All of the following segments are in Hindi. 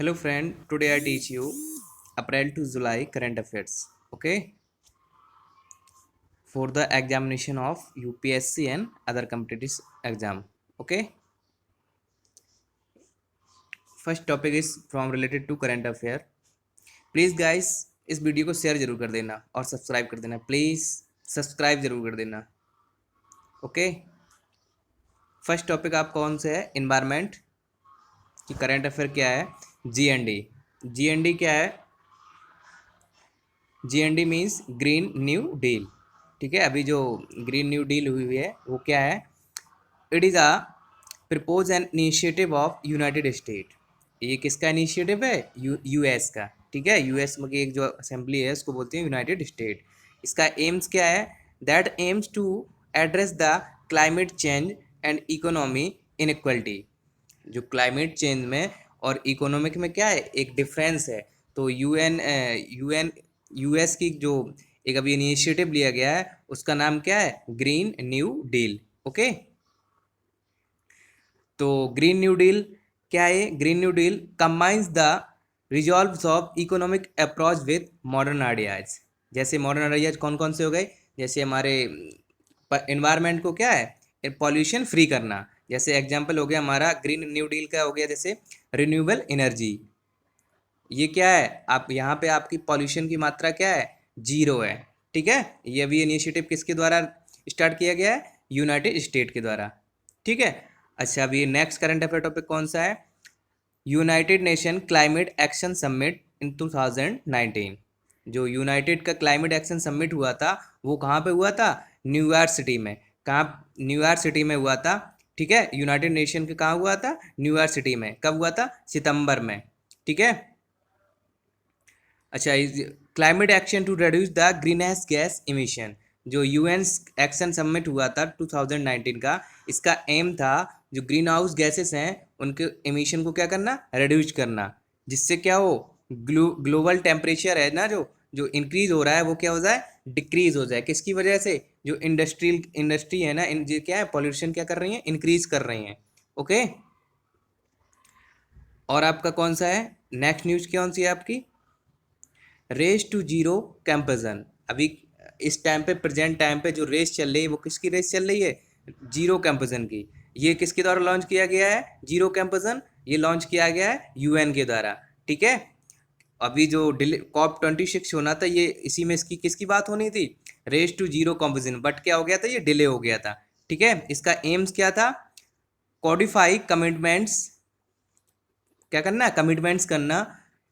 Hello friend, today I teach you April to July current affairs. Okay, for the examination of UPSC and other competitive exam. Okay, first topic is from related to current affair. Please guys, इस वीडियो को शेयर जरूर कर देना और सब्सक्राइब कर देना. प्लीज सब्सक्राइब जरूर कर देना. ओके, फर्स्ट टॉपिक आप कौन से है? इन्वायरमेंट की करंट अफेयर क्या है? GND. GND क्या है? GND means green new deal. ठीक है, अभी जो ग्रीन न्यू डील हुई है वो क्या है? It is a propose an initiative of United state. ये किसका इनिशिएटिव है? यूएस का. ठीक है, यूएस में एक जो असेंबली है उसको बोलते हैं यूनाइटेड स्टेट. इसका एम्स क्या है? That aims to address the climate change and economy inequality. जो क्लाइमेट चेंज में और इकोनॉमिक में क्या है, एक डिफरेंस है. तो यूएन यूएस की जो एक अभी इनिशिएटिव लिया गया है उसका नाम क्या है? Green new deal. ओके, तो ग्रीन न्यू डील क्या है? Green new deal combines the resolves of economic approach with modern ideas. जैसे मॉडर्न आइडियाज कौन कौन से हो गए? जैसे हमारे एनवायरनमेंट को क्या है, पॉल्यूशन फ्री करना. जैसे एग्जांपल हो गया हमारा ग्रीन न्यू डील का हो गया जैसे रिन्यूएबल एनर्जी. ये क्या है? आप यहाँ पे आपकी पॉल्यूशन की मात्रा क्या है? जीरो है. ठीक है, ये अभी इनिशिएटिव किसके द्वारा स्टार्ट किया गया है? यूनाइटेड स्टेट के द्वारा. ठीक है. अच्छा, अभी नेक्स्ट करंट अफेयर टॉपिक कौन सा है? United nation climate action summit in 2019. जो यूनाइटेड का क्लाइमेट एक्शन समिट हुआ था वो कहाँ पे हुआ था? न्यूयॉर्क सिटी में. कहाँ? न्यूयॉर्क सिटी में हुआ था. ठीक है, यूनाइटेड नेशन के कहाँ हुआ था? न्यूयॉर्क सिटी में. कब हुआ था? सितंबर में. ठीक है. अच्छा, climate action to reduce the greenhouse gas emission. जो यूएन एक्शन समिट हुआ था 2019 का, इसका एम था जो ग्रीन हाउस गैसेस हैं उनके एमिशन को क्या करना? रिड्यूस करना. जिससे क्या हो, ग्लोबल टेम्परेचर है ना जो जो इंक्रीज हो रहा है वो क्या हो जाए? डिक्रीज हो जाए. किसकी वजह से? जो इंडस्ट्री है ना, ये क्या है, पॉल्यूशन क्या कर रही है? इंक्रीज कर रही हैं. ओके, और आपका कौन सा है? नेक्स्ट न्यूज कौन सी है आपकी? Race to zero comparison. अभी इस टाइम पे, प्रेजेंट टाइम पे जो रेस चल रही है वो किसकी रेस चल रही है? जीरो कंपेरिजन की. ये किसके द्वारा लॉन्च किया गया है? जीरो कंपेरिजन ये लॉन्च किया गया है यूएन के द्वारा. ठीक है, अभी जो COP26 होना था ये इसी में इसकी किसकी बात होनी थी? Race to zero comparison. But क्या हो गया था? ये डिले हो गया था. ठीक है, इसका एम्स क्या था? Codify commitments. क्या करना है? कमिटमेंट्स करना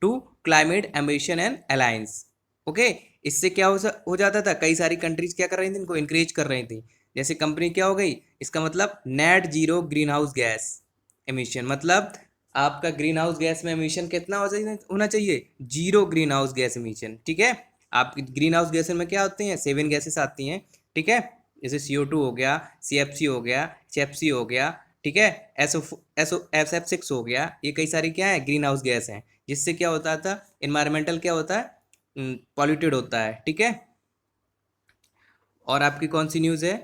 to climate ambition and alliance. Okay, इससे क्या हो जाता था? कई सारी कंट्रीज क्या कर रही थी? इनको इंकरेज कर रही थी. जैसे कंपनी क्या हो गई? इसका मतलब net zero green house gas emission. मतलब आपका ग्रीन हाउस गैस में एमिशन कितना होना चाहिए? Zero green house gas emission. ठीक है, आपकी ग्रीन हाउस गैस में क्या होती हैं? 7 गैसेस आती हैं. ठीक है, जैसे CO2 हो गया, CFC हो गया, CFC हो गया. ठीक है, SF6 हो गया. ये कई सारी क्या है? ग्रीन हाउस गैस हैं. जिससे क्या होता था? इन्वायरमेंटल क्या होता है? पॉल्यूटेड होता है. ठीक है, और आपकी कौन सी न्यूज़ है?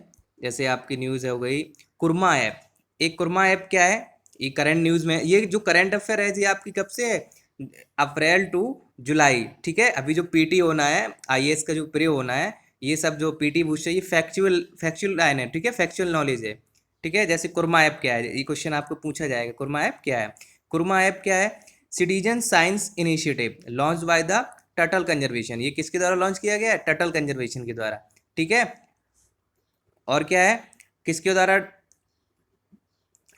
जैसे आपकी न्यूज़ हो गई कुरमा ऐप. एक कुरमा ऐप क्या है? ये करंट न्यूज़ में, ये जो करंट अफेयर है ये आपकी कब से है? अप्रैल टू जुलाई. ठीक है, अभी जो पीटी होना है, IAS का जो प्रे होना है, ये सब जो पीटी पूछ है ये फैक्चुअल लाइन है. ठीक है, फैक्चुअल नॉलेज है. ठीक है, जैसे कुरमा ऐप क्या है, ये क्वेश्चन आपको पूछा जाएगा. कुरमा ऐप क्या है? कुरमा ऐप क्या है? Citizen science initiative launch by the turtle conservation. ये किसके द्वारा लॉन्च किया गया है? टर्टल कंजर्वेशन के द्वारा. ठीक है, और क्या है? किसके द्वारा?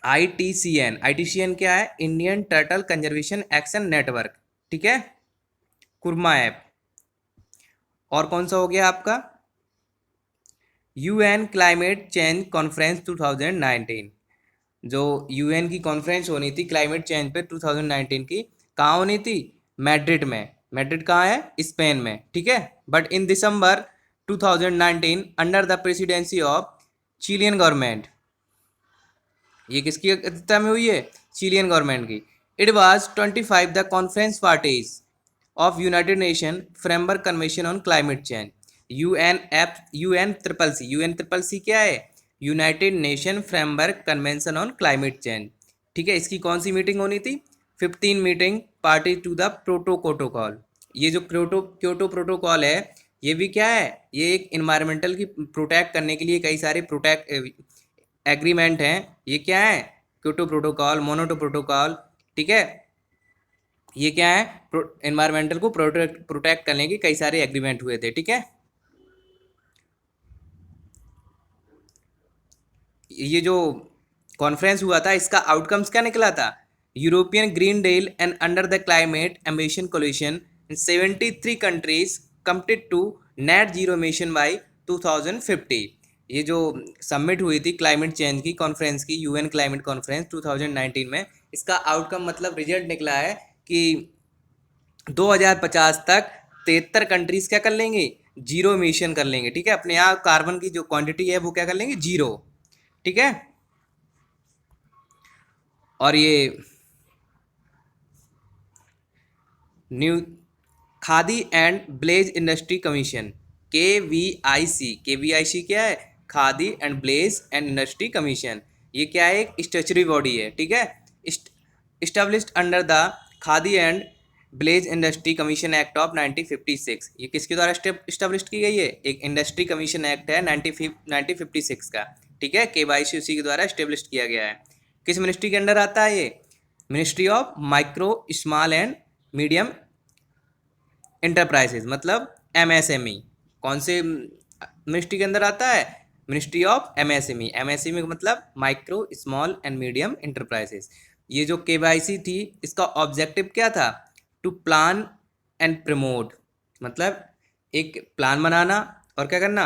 ITCN क्या है? Indian turtle conservation action network. ठीक है, कुरमा ऐप. और कौन सा हो गया आपका? UN climate change conference 2019. जो UN की कॉन्फ्रेंस होनी थी क्लाइमेट चेंज पे 2019 की, कहाँ होनी थी? मैड्रिड में. मैड्रिड कहाँ है? स्पेन में. ठीक है, but in December 2019 under the presidency of Chilean government. ये किसकी अध्यक्षता में हुई है? चिलियन गवर्नमेंट की. It was 25 the conference parties of United Nation framework convention on climate change. UN triple C क्या है? United Nation framework convention on climate change. ठीक है, इसकी कौन सी मीटिंग होनी थी? 15 meeting party to the protocol. ये जो क्योटो प्रोटोकॉल है ये भी क्या है, ये एक इन्वायरमेंटल की प्रोटेक्ट करने के लिए कई सारे प्रोटेक्ट एग्रीमेंट हैं। ये क्या है, क्योटो प्रोटोकॉल, मोनोटो प्रोटोकॉल, ठीक है। ये क्या है, एनवायरमेंटल को प्रोटेक्ट करने के कई सारे एग्रीमेंट हुए थे, ठीक है। ये जो कॉन्फ्रेंस हुआ था इसका आउटकम्स क्या निकला था, European green deal and under the climate ambition coalition 73 countries committed to net zero emission by 2050। ये जो सबमिट हुई थी क्लाइमेट चेंज की कॉन्फ्रेंस की, यूएन क्लाइमेट कॉन्फ्रेंस 2019 में, इसका आउटकम मतलब रिजल्ट निकला है कि 2050 तक 73 कंट्रीज क्या कर लेंगे, जीरो एमिशन कर लेंगे, ठीक है। अपने यहाँ कार्बन की जो क्वांटिटी है वो क्या कर लेंगे, जीरो, ठीक है। और ये new Khadi and village industry commission KVIC क्या है, Khadi and village and industry commission. ये क्या है, एक स्टैच्यूटरी बॉडी है, ठीक है, established under the Khadi and village industry commission act of 1956। ये किसके द्वारा इस्टेब्लिश की गई है, एक इंडस्ट्री कमीशन एक्ट है 1956 का, ठीक है। KYC उसी के द्वारा इस्टेब्लिश किया गया है। किस मिनिस्ट्री के अंडर आता है ये, ministry of micro small and medium enterprises, मतलब MSME। कौन से मिनिस्ट्री के अंदर आता है, मिनिस्ट्री ऑफ MSME। MSME का मतलब micro small and medium enterprises. ये जो KYC थी इसका ऑब्जेक्टिव क्या था, टू प्लान एंड प्रमोट, मतलब एक प्लान बनाना और क्या करना,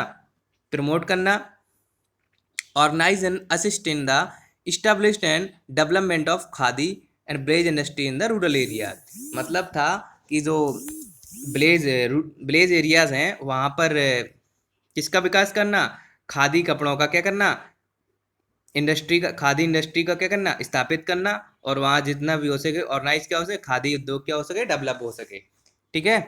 प्रमोट करना, organise and assist in the established and development of Khadi and village industry in the rural area. मतलब था कि जो ब्लेज एरियाज हैं वहाँ पर किसका विकास करना, खादी कपड़ों का क्या करना, इंडस्ट्री का, खादी इंडस्ट्री का क्या करना, स्थापित करना, और वहाँ जितना भी हो सके ऑर्गेनाइज क्या हो सके, खादी उद्योग क्या हो सके, डेवलप हो सके, ठीक है।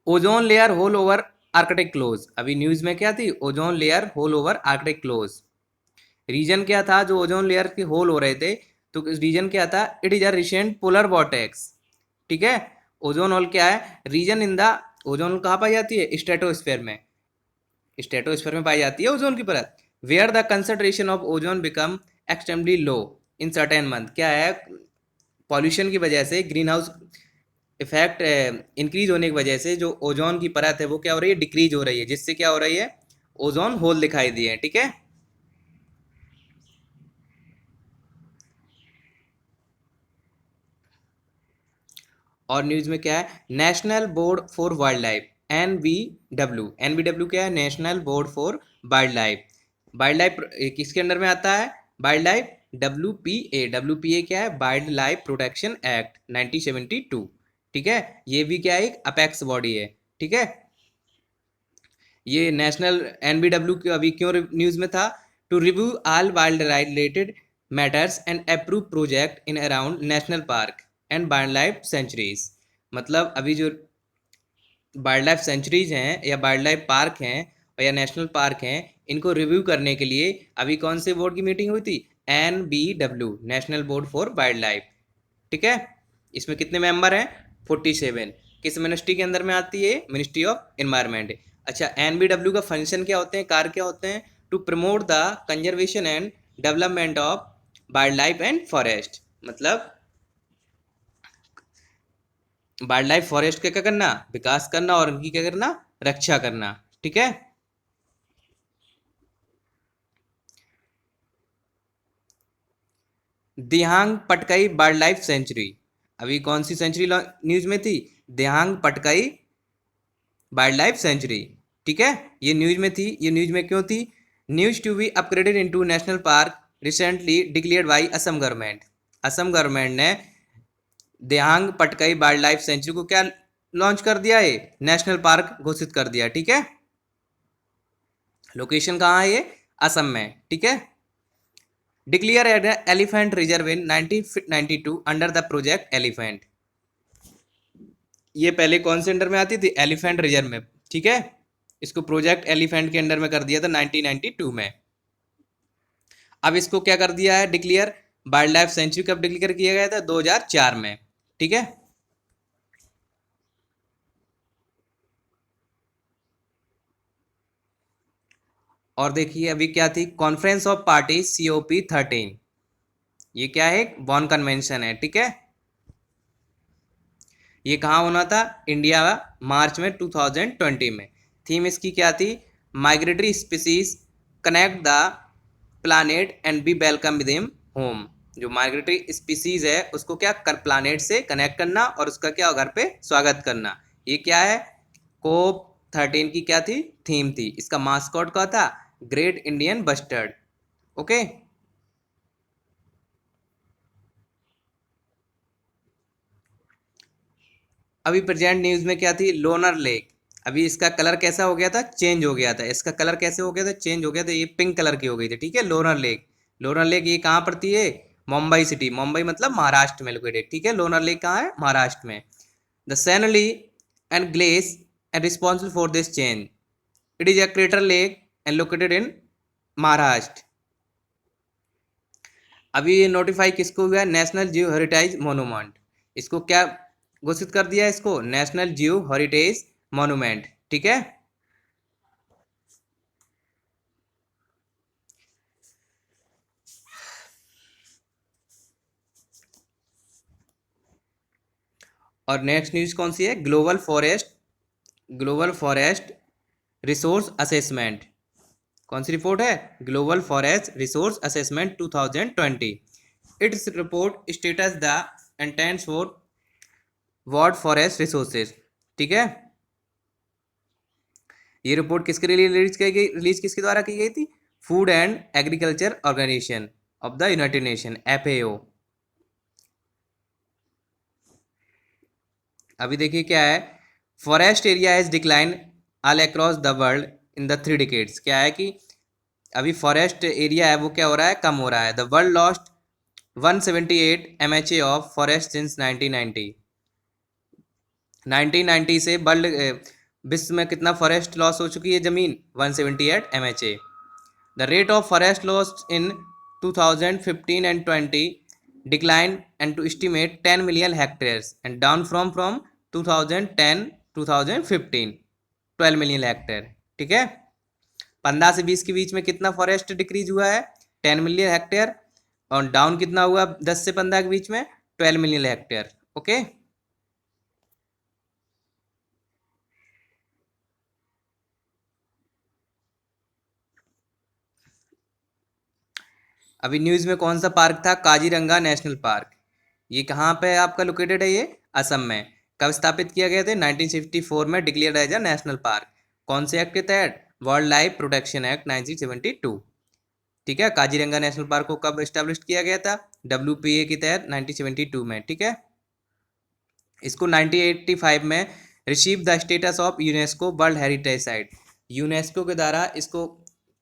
Ozone layer hole over Arctic close, अभी न्यूज में क्या थी, ozone layer hole over Arctic close. Reason क्या था जो ओजोन लेयर के होल हो रहे थे, तो रीजन क्या था, it is a recent polar vortex, ठीक है। ओजोन होल क्या है, reason in the, ozone hole कहाँ पाई जाती है, स्ट्रेटोस्फेयर में, स्ट्रेटोस्फेयर में पाई जाती है ओजोन की परत, where the concentration of ozone become extremely low in certain month. क्या है, पॉल्यूशन की वजह से, ग्रीन हाउस इफेक्ट इंक्रीज होने की वजह से जो ओजोन की परत है वो क्या हो रही है, डिक्रीज हो रही है, जिससे क्या हो रही है, ओजोन होल दिखाई दिए, ठीक है। और न्यूज में क्या है, national board for wild life, NBW क्या है, national board for wild life. Wild life किसके अंडर में आता है, वाइल्ड लाइफ WPA क्या है, वाइल्ड लाइफ प्रोटेक्शन एक्ट 1972, ठीक है। ये भी क्या है, एक अपेक्स बॉडी है, ठीक है। ये नेशनल NBW अभी क्यों न्यूज में था, to review all wild related matters and approve project in around national park and wildlife sanctuaries. मतलब अभी जो वाइल्ड लाइफ सेंचुरीज हैं या वाइल्ड लाइफ पार्क हैं या नेशनल पार्क हैं, इनको रिव्यू करने के लिए अभी कौन से बोर्ड की मीटिंग हुई थी, NBW, national board for wild life, ठीक है। इसमें कितने मेंबर हैं, 47। किस मिनिस्ट्री के अंदर में आती है, मिनिस्ट्री ऑफ एनवायरमेंट। अच्छा, NBW का फंक्शन क्या होते हैं, कार्य क्या होते हैं, to promote the conservation and development of wildlife and forest, मतलब वाइल्ड लाइफ फॉरेस्ट का क्या करना, विकास करना, और उनकी क्या करना, रक्षा करना, ठीक है। दिहांग पटकाई वाइल्ड लाइफ सेंचुरी, अभी कौन सी सेंचुरी न्यूज में थी, दिहांग पटकाई वाइल्ड लाइफ सेंचुरी, ठीक है। ये न्यूज में थी, ये न्यूज में क्यों थी, news to be upgraded into national park recently declared by Assam government. Assam government ने Dehing Patkai wildlife sanctuary को क्या लॉन्च कर दिया है, नेशनल पार्क घोषित कर दिया, ठीक है। लोकेशन कहाँ है ये, असम में, ठीक है। Declare elephant reserve in 1992 under the project elephant. ये पहले कौन से अंडर में आती थी, एलिफेंट रिजर्व में, ठीक है। इसको प्रोजेक्ट एलिफेंट के अंडर में कर दिया था 1992 में। अब इसको क्या कर दिया है, डिक्लेयर वाइल्ड लाइफ सेंचुरी कब डिक्लेयर किया गया था? 2004 में। ठीक है। और देखिए अभी क्या थी, कॉन्फ्रेंस ऑफ पार्टी COP13। ये क्या है? बॉन कन्वेंशन है। ठीक है। ये कहाँ होना था? इंडिया, मार्च में 2020 में। थीम इसकी क्या थी? Migratory species connect the planet and be welcome them home. जो माइग्रेटरी स्पीसीज है उसको क्या कर, प्लानेट से कनेक्ट करना और उसका क्या घर पे स्वागत करना। ये क्या है? COP13 की क्या थी? थीम थी। इसका मास्कॉट क्या था? Great Indian bustard. ओके। अभी प्रेजेंट न्यूज में क्या थी? लोनर लेक। अभी इसका कलर कैसा हो गया था? चेंज हो गया था। इसका कलर कैसे हो गया था? चेंज हो गया था। ये पिंक कलर की हो गई थी। ठीक है। Loner lake. लोनर लेक ये कहाँ पड़ती है? मुंबई सिटी। मुंबई मतलब महाराष्ट्र में लोकेटेड। ठीक है। लोनर लेक कहाँ है? महाराष्ट्र में। The sanely and glass and responsible for this change. It is a crater lake and located in Maharashtra. अभी ये नोटिफाई किसको हुआ है? National geo heritage monument. इसको क्या घोषित कर दिया? इसको नेशनल जियो हेरिटेज मोन्यूमेंट। ठीक है। और नेक्स्ट न्यूज कौन सी है? Global forest resource assessment. कौन सी रिपोर्ट है? Global forest resource assessment 2020। Its report status the intends for world forest resources. ठीक है। ये रिपोर्ट किसके लिए रिलीज की गई? रिलीज किसके द्वारा की गई थी? Food and agriculture organisation of the United Nation, FAO। अभी देखिए क्या है, forest area has decline all across the world in the 3 decades. क्या है कि अभी फॉरेस्ट एरिया है वो क्या हो रहा है? कम हो रहा है। The world lost 178 MHA of forest since 1990। 1990 से वर्ल्ड विश्व में कितना फॉरेस्ट लॉस हो चुकी है? जमीन 178 MHA। The rate of forest loss in 2015 and 20 declined and to estimate 10 million hectares and down from 2010 2015 12 million hectare. ठीक है। 15 से 20 के बीच में कितना फॉरेस्ट डिक्रीज हुआ है? 10 मिलियन हेक्टेयर। और डाउन कितना हुआ 10 से 15 के बीच में? 12 मिलियन हेक्टेयर। ओके। अभी न्यूज में कौन सा पार्क था? Kaziranga national park. ये कहाँ पे आपका लोकेटेड है? ये असम में। कब स्थापित किया गया था? 1954 में declare as a national park. कौन से एक्ट के तहत? World life protection act 1972। ठीक है। काजीरंगा नेशनल पार्क को कब एस्टेब्लिश किया गया था? WPA के तहत 1972 में। ठीक है। इसको 1985 में receive the status of UNESCO world heritage site. UNESCO के द्वारा इसको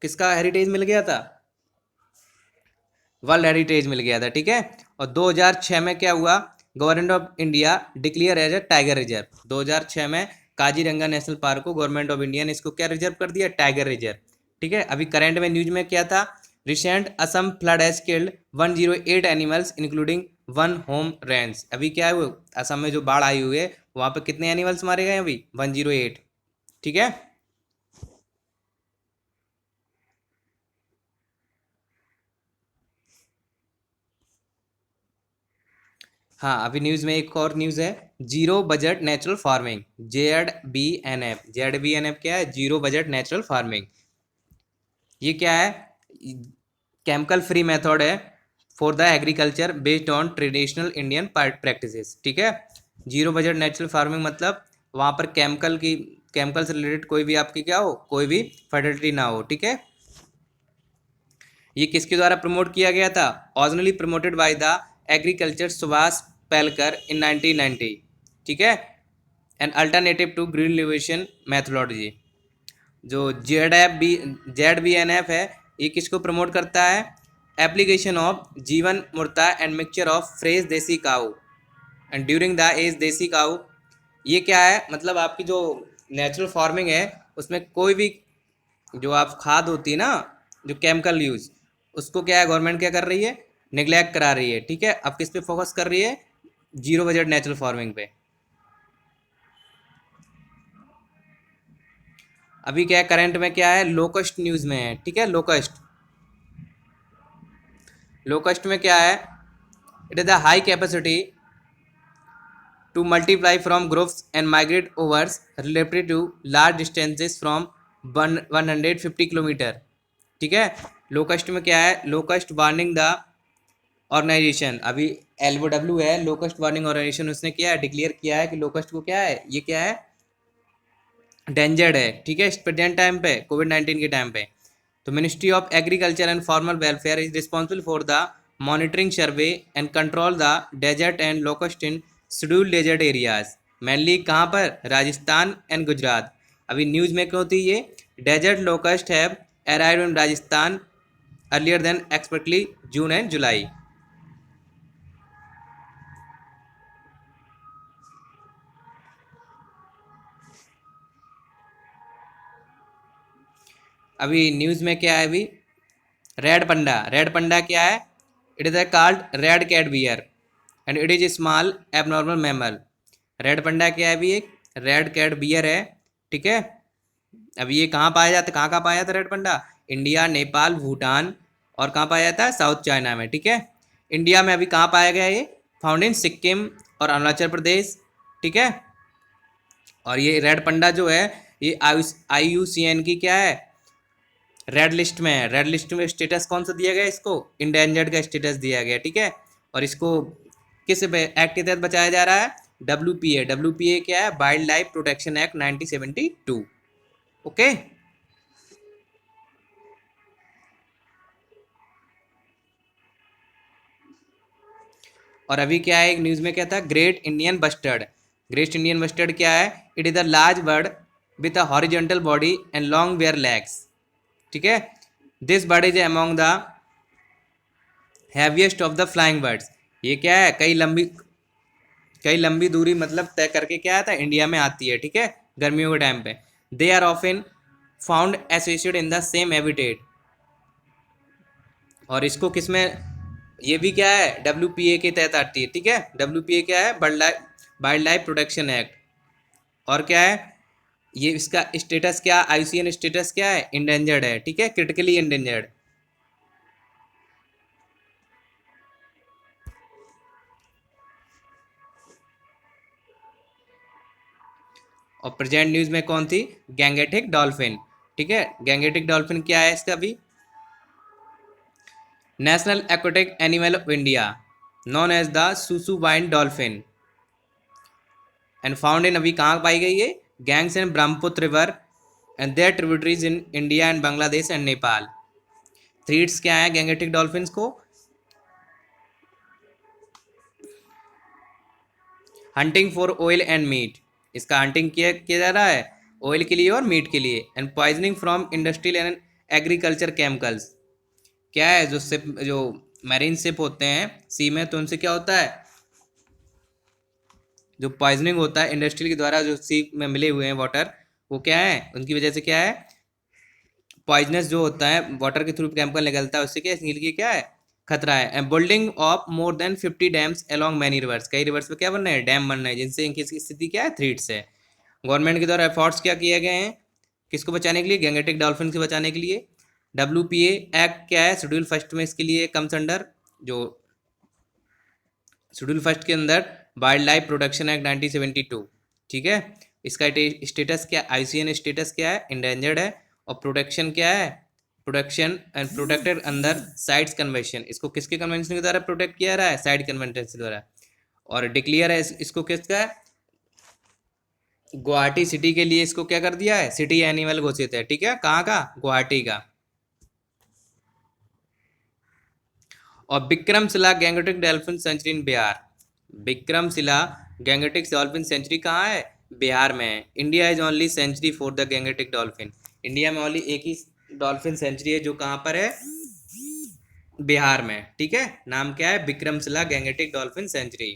किसका हेरिटेज मिल गया था? वर्ल्ड हेरिटेज मिल गया था। ठीक है। और 2006 में क्या हुआ? Government of India declare as a tiger reserve. 2006 में काजीरंगा नेशनल पार्क को गवर्नमेंट ऑफ इंडिया ने इसको क्या रिजर्व कर दिया? Tiger reserve. ठीक है। अभी करंट में न्यूज में क्या था? Recent Assam flood has killed 108 animals including 1 horn rhinos. अभी क्या है, असम में जो बाढ़ आई हुई है वहाँ पे कितने एनिमल्स मारे गए? अभी 108। ठीक है। हाँ अभी न्यूज़ में एक और न्यूज़ है, zero budget natural farming, ZBNF। ZBNF क्या है? Zero budget natural farming. ये क्या है? केमिकल फ्री मेथड है for the agriculture based on traditional Indian practices. ठीक है। जीरो बजट नेचुरल फार्मिंग मतलब वहाँ पर केमिकल से रिलेटेड कोई भी आपकी क्या हो, कोई भी फर्टिलिटी ना हो। ठीक है। ये किसके द्वारा प्रमोट किया गया था? Originally promoted by the agriculture Subhash Palekar in 1990। ठीक है। An alternative to green revolution methodology. जो ZBNF है ये किसको प्रमोट करता है? एप्लीकेशन ऑफ जीवन मुर्ता एंड मिक्सचर ऑफ फ्रेश देसी काऊ एंड ड्यूरिंग द एज देसी काऊ। ये क्या है? मतलब आपकी जो नेचुरल फार्मिंग है उसमें कोई भी जो आप खाद होती है ना, जो केमिकल यूज, उसको क्या है गवर्नमेंट क्या कर रही है? निगलेक्ट करा रही है, ठीक है। अब किस पे फोकस कर रही है? जीरो बजट नेचुरल फार्मिंग पे। अभी क्या है, करंट में क्या है, लोकस्ट न्यूज में है, ठीक है। लोकस्ट, लोकस्ट में क्या है, it is the high capacity to multiply from groups and migrate overs related to large distances from 150 kilometre, ठीक है। लोकस्ट में क्या है, लोकस्ट वार्निंग द ऑर्गेनाइजेशन, अभी LOW है, लोकस्ट वार्निंग ऑर्गेनाइजेशन, उसने क्या है, डिक्लेयर किया है कि लोकस्ट को क्या है, ये क्या है, डेंजर्ड है, ठीक है, इस प्रेजेंट टाइम पे, कोविड-19 के टाइम पे। तो ministry of agriculture and farmer welfare is responsible for the monitoring survey and control the desert and locust in scheduled desert areas, mainly कहाँ पर, राजस्थान एंड गुजरात। अभी न्यूज़ में क्यों थी ये, desert locust have arrived in Rajasthan earlier than expectedly June and July. अभी न्यूज़ में क्या है, अभी रेड पंडा, रेड पंडा क्या है, it is a called red cat bear and it is small abnormal mammal. Red panda क्या है, अभी एक रेड कैट बियर है, ठीक है। अभी ये कहाँ पाया जाता है, कहाँ कहाँ पाया जाता है रेड पंडा, इंडिया, नेपाल, भूटान, और कहाँ पाया जाता है, साउथ चाइना में, ठीक है। इंडिया में अभी कहाँ पाया गया ये, फाउंड इन सिक्किम और अरुणाचल प्रदेश, ठीक है। और ये रेड पंडा जो है, ये IUCN की क्या है, रेड लिस्ट में है। रेड लिस्ट में स्टेटस कौन सा दिया गया इसको, इंडेंजर्ड का स्टेटस दिया गया, ठीक है। और इसको किस एक्ट के तहत बचाया जा रहा है, WPA, WPA क्या है, wild life protection act 1972, okay. और अभी क्या है, एक न्यूज़ में क्या था, great Indian bustard, great Indian bustard क्या है, it is a large bird with a horizontal body and long where legs, ठीक है। This bird is among the heaviest of the flying birds. ये क्या है, कई लंबी दूरी मतलब तय करके क्या आता है, इंडिया में आती है, ठीक है, गर्मियों के टाइम पे। They are often found associated in the same habitat. और इसको किस में, ये भी क्या है, WPA के तहत आती है, ठीक है। WPA क्या है, वाइल्ड लाइफ प्रोटेक्शन एक्ट। और क्या है, ये इसका स्टेटस क्या, IUCN स्टेटस क्या है, इंडेंजर्ड है, ठीक है, क्रिटिकली इंडेंजर्ड। और प्रेजेंट न्यूज़ में कौन थी, गैंगेटिक डॉल्फिन, ठीक है। गैंगेटिक डॉल्फिन क्या है इसका, अभी national aquatic animal of India known as the susu wine dolphin and found in, अभी कहाँ पाई गई है, Ganges in Brahmaputra river and their tributaries in India and Bangladesh and Nepal. Threats क्या है गैंगेटिक डॉल्फिन्स को, hunting for oil and meat, इसका हंटिंग किया जा रहा है ऑयल के लिए और मीट के लिए। And poisoning from industrial and agriculture chemicals, क्या है, जो सिप, जो मैरीन सिप होते हैं सी में, तो उनसे क्या होता है, जो पॉइजनिंग होता है इंडस्ट्री के द्वारा, जो सी में मिले हुए हैं वाटर, वो क्या है, उनकी वजह से क्या है, पॉइजनस जो होता है वाटर के थ्रू केमिकल निकलता है, उससे क्या नील की क्या है, खतरा है। And building of more than 50 dams along many reverse, कई रिवर्स पे क्या बन रहे हैं, डैम बन रहे हैं, जिनसे इनकी स्थिति क्या है, थ्रीट्स है। गवर्नमेंट के द्वारा एफर्ट्स क्या किए गए हैं, किसको बचाने के लिए, गैंगेटिक डॉल्फिन से बचाने के लिए। WPA एक्ट क्या है, शेड्यूल फर्स्ट में इसके लिए कम्स अंडर, जो शेड्यूल फर्स्ट के अंदर वाइल्ड लाइफ प्रोटेक्शन एक्ट 1972, ठीक है। इसका स्टेटस क्या, IUCN स्टेटस क्या है, इंडेंजर्ड है। और प्रोटेक्शन क्या है, प्रोटेक्शन एंड प्रोटेक्टेड अंदर साइट्स कन्वेंशन, इसको किसके कन्वेंशन के द्वारा प्रोटेक्ट किया रहा है, साइड कन्वेंशन के द्वारा। और डिक्लेयर है इसको किसका है, गुवाहाटी सिटी के लिए इसको क्या कर दिया है, सिटी एनिमल घोषित है, ठीक है। कहाँ का, गुवाहाटी का। और Vikramshila Gangetic dolphin sanctuary in Bihar, Vikramshila Gangetic dolphin sanctuary कहाँ है, बिहार में है। India is only sanctuary for the Gangetic dolphin, India में ओनली एक ही डॉल्फिन सेंचुरी है जो कहाँ पर है, बिहार में, ठीक है। नाम क्या है, विक्रमशिला गैंगेटिक डॉल्फिन सेंचुरी।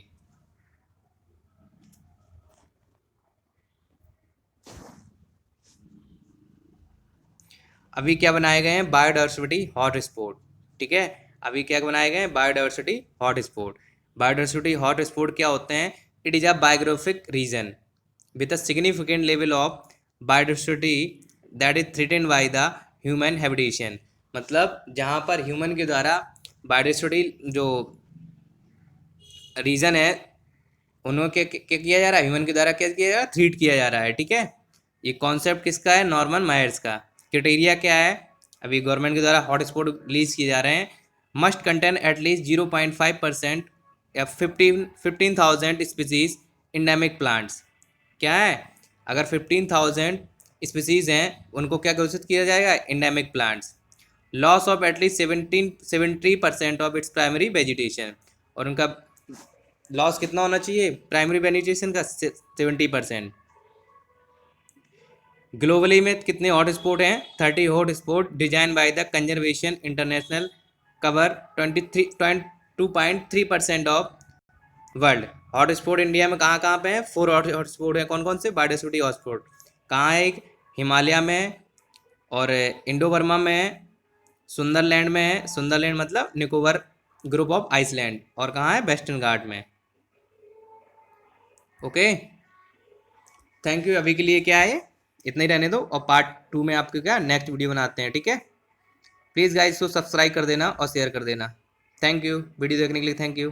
अभी क्या बनाए गए हैं, बायोडाइवर्सिटी हॉट स्पॉट, ठीक है। अभी क्या बनाए गए हैं, बायोडाइवर्सिटी हॉटस्पॉट। बायोडाइवर्सिटी हॉटस्पॉट क्या होते हैं, it is a biographic region with a significant level of biodiversity that is threatened by the human habitation. मतलब जहाँ पर ह्यूमन के द्वारा बायोडाइवर्सिटी जो रीजन है उन्होंने क्या किया जा रहा है, ह्यूमन के द्वारा क्या किया जा रहा है, थ्रीट किया जा रहा है। ठीक है, ये कॉन्सेप्ट किसका है, नॉर्मन मायर्स का। क्राइटेरिया क्या है, अभी गवर्नमेंट के द्वारा हॉटस्पॉट रिलीज किए जा रहे हैं, मस्ट कंटेन एटलीस्ट 0.5% या 15,000 स्पीसीज इंडेमिक प्लांट्स। क्या है, अगर 15,000 स्पीसीज हैं उनको क्या घोषित किया जाएगा, endemic plants. Loss of at least 70% of its primary vegetation, और उनका लॉस कितना होना चाहिए, प्राइमरी वेजिटेशन का 70%। ग्लोबली में कितने हॉटस्पॉट हैं, 30 hotspot design by the conservation international, cover 2.3% of world. Hotspot India में कहाँ कहाँ पे हैं, 4 हॉटस्पॉट हैं। कौन कौन से, बायोडाइवर्सिटी हॉटस्पॉट कहाँ है, एक हिमालय में, और इंडो बर्मा में है, सुंदरलैंड में है, सुंदरलैंड मतलब निकोबार ग्रुप ऑफ आइसलैंड, और कहाँ है, वेस्टर्न घाट में। Okay, thank you. अभी के लिए क्या है, इतना ही रहने दो, और पार्ट 2 में आपको क्या नेक्स्ट वीडियो बनाते हैं। ठीक है, प्लीज़ गाइस को सब्सक्राइब कर देना और शेयर कर देना। थैंक यू, वीडियो देखने के लिए थैंक यू।